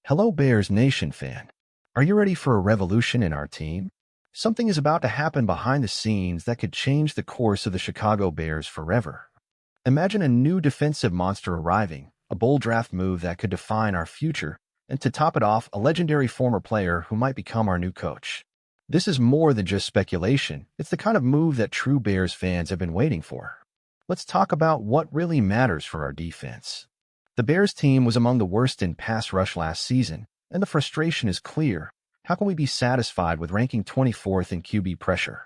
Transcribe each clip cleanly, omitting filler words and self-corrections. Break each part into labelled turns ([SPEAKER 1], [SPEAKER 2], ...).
[SPEAKER 1] Hello, Bears Nation fan. Are you ready for a revolution in our team? Something is about to happen behind the scenes that could change the course of the Chicago Bears forever. Imagine a new defensive monster arriving, a bold draft move that could define our future, and to top it off, a legendary former player who might become our new coach. This is more than just speculation. It's the kind of move that true Bears fans have been waiting for. Let's talk about what really matters for our defense. The Bears team was among the worst in pass rush last season, and the frustration is clear. How can we be satisfied with ranking 24th in QB pressure?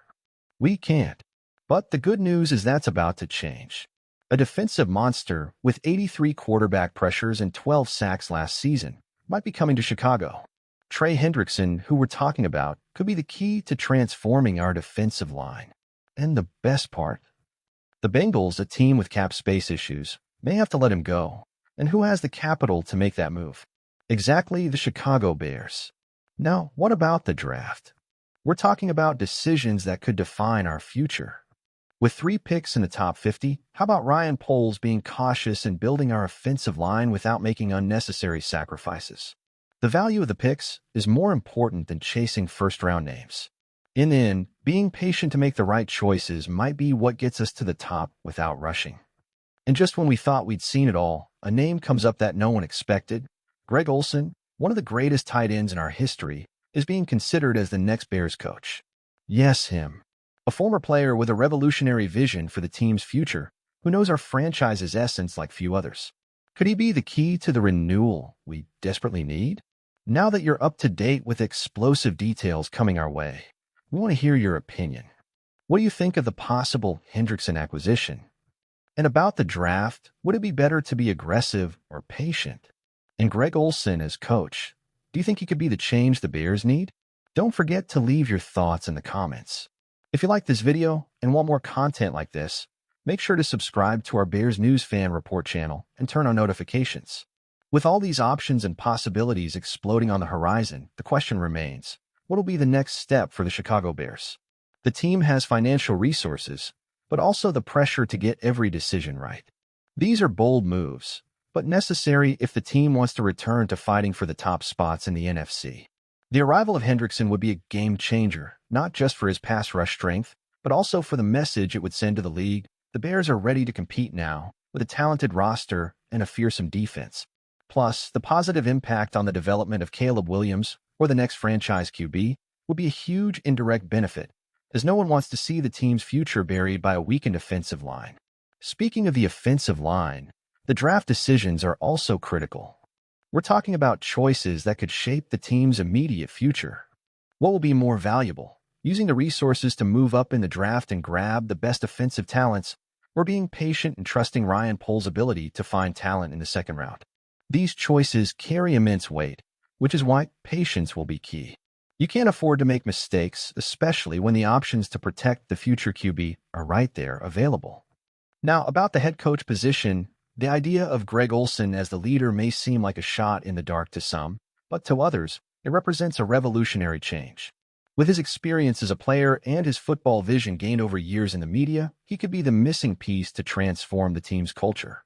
[SPEAKER 1] We can't. But the good news is that's about to change. A defensive monster with 83 quarterback pressures and 12 sacks last season might be coming to Chicago. Trey Hendrickson, who we're talking about, could be the key to transforming our defensive line. And the best part, the Bengals, a team with cap space issues, may have to let him go. And who has the capital to make that move? Exactly, the Chicago Bears. Now, what about the draft? We're talking about decisions that could define our future. With 3 picks in the top 50, how about Ryan Poles being cautious and building our offensive line without making unnecessary sacrifices? The value of the picks is more important than chasing first-round names. In the end, being patient to make the right choices might be what gets us to the top without rushing. And just when we thought we'd seen it all, a name comes up that no one expected. Greg Olsen, one of the greatest tight ends in our history, is being considered as the next Bears coach. Yes, him. A former player with a revolutionary vision for the team's future, who knows our franchise's essence like few others. Could he be the key to the renewal we desperately need? Now that you're up to date with explosive details coming our way, we want to hear your opinion. What do you think of the possible Hendrickson acquisition? And about the draft, would it be better to be aggressive or patient? And Greg Olsen as coach, do you think he could be the change the Bears need? Don't forget to leave your thoughts in the comments. If you like this video and want more content like this, make sure to subscribe to our Bears News Fan Report channel and turn on notifications. With all these options and possibilities exploding on the horizon, the question remains, what will be the next step for the Chicago Bears? The team has financial resources, but also the pressure to get every decision right. These are bold moves, but necessary if the team wants to return to fighting for the top spots in the NFC. The arrival of Hendrickson would be a game changer, not just for his pass rush strength, but also for the message it would send to the league. The Bears are ready to compete now, with a talented roster and a fearsome defense. Plus, the positive impact on the development of Caleb Williams, or the next franchise QB, would be a huge indirect benefit, as no one wants to see the team's future buried by a weakened offensive line. Speaking of the offensive line, the draft decisions are also critical. We're talking about choices that could shape the team's immediate future. What will be more valuable, using the resources to move up in the draft and grab the best offensive talents, or being patient and trusting Ryan Poles' ability to find talent in the second round? These choices carry immense weight, which is why patience will be key. You can't afford to make mistakes, especially when the options to protect the future QB are right there available. Now, about the head coach position, the idea of Greg Olsen as the leader may seem like a shot in the dark to some, but to others, it represents a revolutionary change. With his experience as a player and his football vision gained over years in the media, he could be the missing piece to transform the team's culture.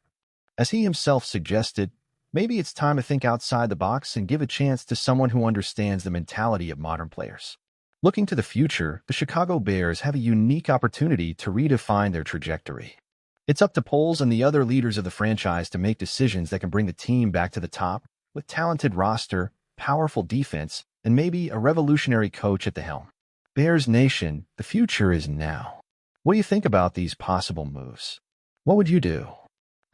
[SPEAKER 1] As he himself suggested, maybe it's time to think outside the box and give a chance to someone who understands the mentality of modern players. Looking to the future, the Chicago Bears have a unique opportunity to redefine their trajectory. It's up to Poles and the other leaders of the franchise to make decisions that can bring the team back to the top, with talented roster, powerful defense, and maybe a revolutionary coach at the helm. Bears Nation, the future is now. What do you think about these possible moves? What would you do?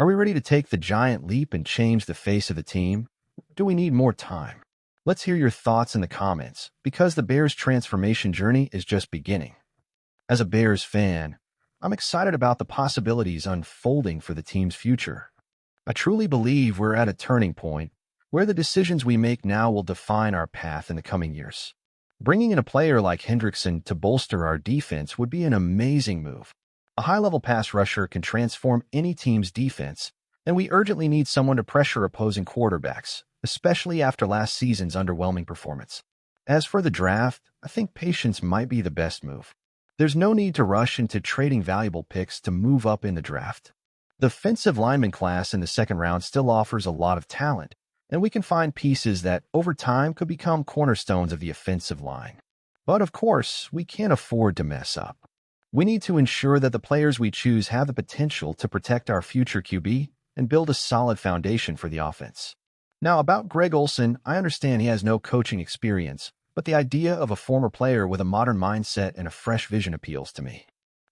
[SPEAKER 1] Are we ready to take the giant leap and change the face of the team? Do we need more time? Let's hear your thoughts in the comments, because the Bears' transformation journey is just beginning. As a Bears fan, I'm excited about the possibilities unfolding for the team's future. I truly believe we're at a turning point where the decisions we make now will define our path in the coming years. Bringing in a player like Hendrickson to bolster our defense would be an amazing move. A high-level pass rusher can transform any team's defense, and we urgently need someone to pressure opposing quarterbacks, especially after last season's underwhelming performance. As for the draft, I think patience might be the best move. There's no need to rush into trading valuable picks to move up in the draft. The offensive lineman class in the second round still offers a lot of talent, and we can find pieces that, over time, could become cornerstones of the offensive line. But of course, we can't afford to mess up. We need to ensure that the players we choose have the potential to protect our future QB and build a solid foundation for the offense. Now, about Greg Olsen, I understand he has no coaching experience, but the idea of a former player with a modern mindset and a fresh vision appeals to me.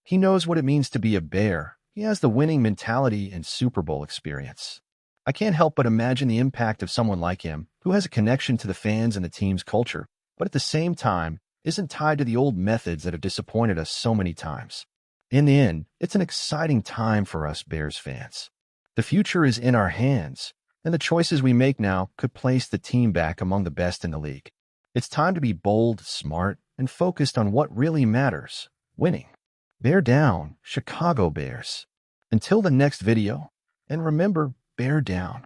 [SPEAKER 1] He knows what it means to be a Bear. He has the winning mentality and Super Bowl experience. I can't help but imagine the impact of someone like him, who has a connection to the fans and the team's culture, but at the same time, isn't tied to the old methods that have disappointed us so many times. In the end, it's an exciting time for us Bears fans. The future is in our hands, and the choices we make now could place the team back among the best in the league. It's time to be bold, smart, and focused on what really matters: winning. Bear down, Chicago Bears. Until the next video, and remember, bear down.